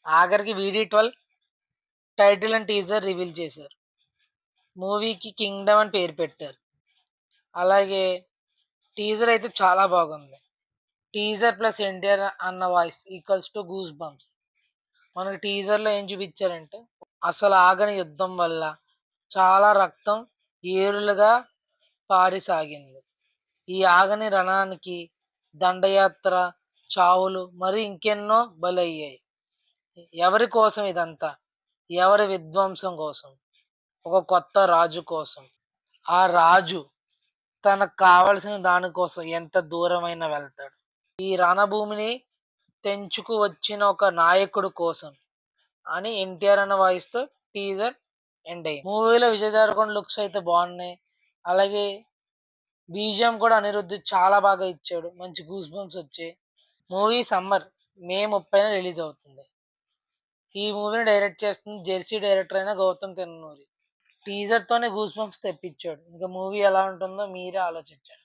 ఆఖరికి VD 12 title and teaser reveal చేశారు. మూవీకి 'కింగ్డమ్' అని పేరు పెట్టారు. అలాగే టీజర్ అయితే చాలా బాగుంది. టీజర్ ప్లస్ ఎన్టీఆర్ అన్న voice equals to goose bumps. మనకి టీజర్‌లో ఏం చూపించారంటే, అసలు ఆగని యుద్ధం వల్ల చాలా రక్తం ఏరులుగా పారిసాగింది. ఈ ఆగని రణానికి దండయాత్ర, చావులు మరి ఇంకెన్నో బలయ్యాయి. ఎవరి కోసం ఇదంతా? ఎవరి విధ్వంసం కోసం? ఒక కొత్త రాజు కోసం. ఆ రాజు తనకు కావాల్సిన దాని కోసం ఎంత దూరమైనా వెళ్తాడు. ఈ రణభూమిని తెంచుకు వచ్చిన ఒక నాయకుడు కోసం అని ఎన్టీఆర్ అన్న వాయిస్‌తో టీజర్ ఎండ్ అయింది. మూవీలో విజయ్ దేవరకొండ లుక్స్ అయితే బాగున్నాయి. అలాగే బీజీఎం కూడా అనిరుద్ చాలా బాగా ఇచ్చాడు. మంచి గూస్ బంప్స్ వచ్చాయి. మూవీ సమ్మర్ మే 30న రిలీజ్ అవుతుంది. ఈ మూవీని డైరెక్ట్ చేస్తుంది జెర్సీ డైరెక్టర్ అయిన గౌతమ్ తిన్ననూరి. టీజర్‌తోనే గూస్ బంప్స్ తెప్పించాడు. ఇంక మూవీ ఎలా ఉంటుందో మీరే ఆలోచించండి.